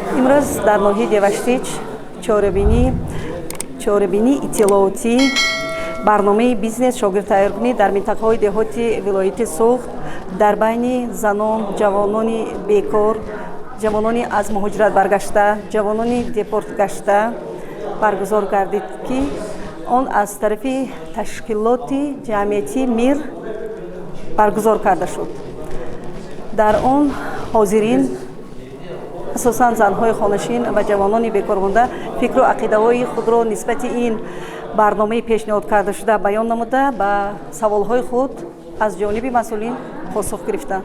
имрӯз дар ноҳияи Деваштич чорабинӣ иттилоотӣ барномаи бизнес шогирдтайёркунӣ дар минтақаҳои деҳоти вилояти Суғд дар байни занон, ҷавонони бекор, ҷавонони аз муҳоҷират баргашта, ҷавонони депортгашта баргузор гардид, ки он аз тарафи ташкилоти ҷамъияти МИР баргузор карда шуд. дар он ҳозирин асосан занҳои хонашин ва ҷавонони бекормонда фикру ақидаҳои худро нисбати ин барномаи пешниҳод кардашуда баён намуда ба саволҳои худ аз ҷониби масъулин посух гирифтанд.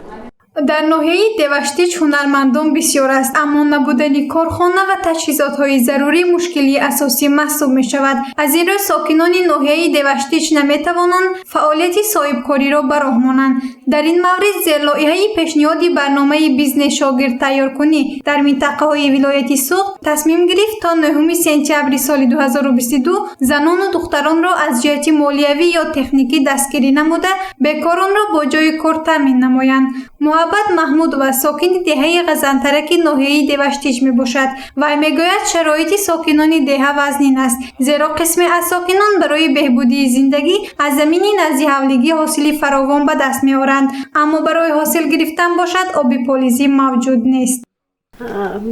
дар ноҳияи Деваштич ҳунармандон бисёр аст, аммо набудани корхона ва таҷҳизотҳои зарурӣ мушкилии асосӣ маҳсуб мешавад. аз ин рӯ сокинони ноҳияи Деваштич наметавонанд фаъолияти соҳибкориро ба роҳ монанд. дар ин маврид зерлоиҳаи пешниҳоди барномаи бизнес шогирдтайёркунӣ дар минтақаҳои вилояти Суғд тасмим гирифт то 9 сентябри соли 2022 занону духтаронро аз ҷиҳати молиявӣ ё техникӣ дастгирӣ намуда бекоронро бо ҷойи кор таъмин намоянд. Муҳаббат Маҳмудова сокини деҳаи Ғазантараки ноҳияи Деваштич мебошад. вай мегӯяд шароити сокинони деҳа вазнин аст, зеро қисме аз сокинон барои беҳбудии зиндагӣ аз замини назди ҳавлигӣ ҳосили фаровон ба даст меоранд, аммо барои ҳосил гирифтан бошад оби полизӣ мавҷуд нест.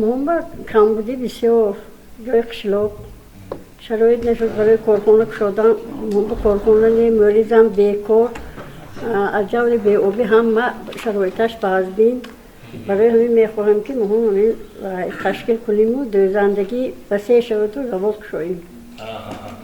Муҳаббат камбудӣ бисёр ҷои қишлоқ шароит нашуд барои корхона кушодан, корхона не мӯризам бекор аз ҷаври беобӣ ҳама шароиташ баъздин. барои ҳамин мехоҳем ки муҳим ҳамин ташкил куниму дӯзандагӣ ба се шароиту завод кушоем.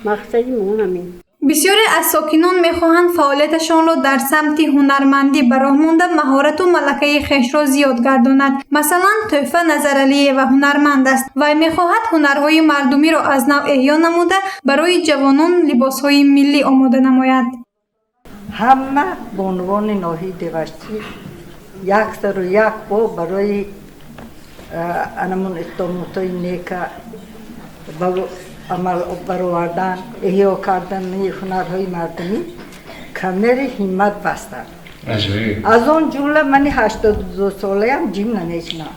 мақсади муҳим ҳамин. бисёре аз сокинон мехоҳанд фаъолияташонро дар самти ҳунармандӣ ба роҳ монда маҳорату малакаи хешро зиёд гардонад. масалан, Тӯҳфа Назаралиева ҳунарманд аст. вай мехоҳад ҳунарҳои мардумиро аз нав эҳё намуда барои ҷавонон либосҳои миллӣ омода намояд. ҳама бонувони ноҳияи Деваштич як сару як бо барои анамун иқтидомотҳои нека амал баровардан, эҳё кардани ҳунарҳои мардумӣ камери ҳиммат бастанд. аз он ҷумла мани 82 солаям ҷим намешинам.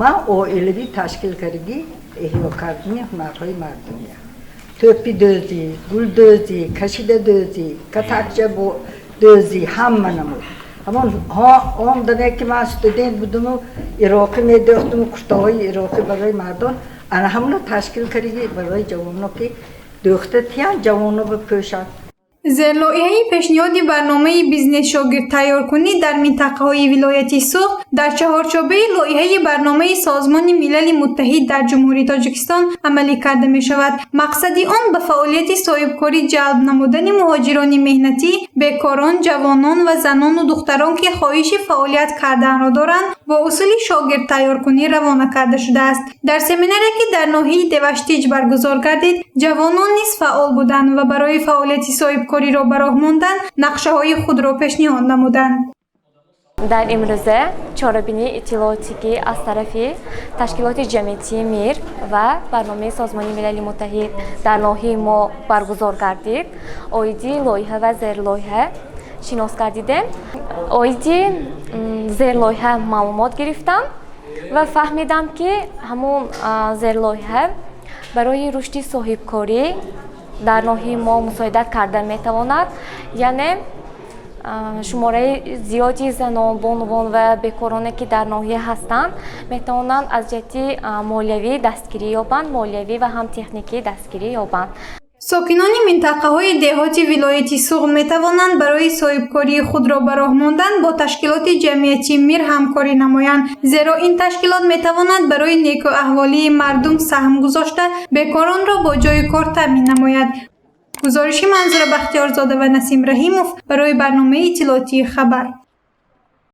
ман оилавӣ ташкил кардаги эҳё кардани ҳунарҳои мардумӣ, тӯпи дӯзӣ, гулдӯзӣ, кашидадӯзӣ, катакча дӯзӣ ҳама намуд. ҳамон он даме ки ман студент будуму ироқӣ медӯхтуму куртаҳои ироқӣ барои мардон ана ҳамуна ташкил кардаги барои ҷавоно ки дӯхта тиян ҷавоно бипӯшанд. зерлоиҳаи пешниҳоди барномаи бизнес шогирдтайёркунӣ дар минтақаҳои вилояти Суғд дар чаҳорчобаи лоиҳаи барномаи Созмони Милали Муттаҳид дар Ҷумҳурии Тоҷикистон амалӣ карда мешавад. мақсади он ба фаъолияти соҳибкорӣ ҷалб намудани муҳоҷирони меҳнатӣ, бекорон, ҷавонон ва занону духтарон ки хоҳиши фаъолият карданро доранд бо усули шогирдтайёркунӣ равона карда шудааст. дар семинаре ки дар ноҳияи Деваштич баргузор гардид, ҷавонон низ фаъол буданд ва барои фаъолияти соҳибкориро ба роҳ мондан нақшаҳои худро пешниҳод намуданд. дар имрӯзе чорабинии иттилоотӣ ки аз тарафи ташкилоти ҷамъияти МИР ва барномаи Созмони Милали Муттаҳид дар ноҳияи мо баргузор гардид, оиди лоиҳа ва зерлоиҳа шинос гардидем. оиди зерлоиҳа маълумот гирифтам ва фаҳмидам ки ҳамун зерлоиҳа барои рушди соҳибкорӣ дар ноҳияи мо мусоидат карда метавонад. яъне шумораи зиёди занон, бонувон ва бекороне ки дар ноҳия ҳастанд метавонанд аз ҷиҳати молиявӣ дастгирӣ ёбанд, молиявӣ ва ҳам техникӣ дастгирӣ ёбанд. сокинони минтақаҳои деҳоти вилояти Суғд метавонанд барои соҳибкории худро ба роҳ мондан бо ташкилоти ҷамъияти МИР ҳамкорӣ намоянд, зеро ин ташкилот метавонад барои некуаҳволии мардум саҳм гузошта бекоронро бо ҷойи кор таъмин намояд. гузориши Манзура Бахтиёрзода ва Насим Раҳимов барои барномаи иттилоотии Хабар.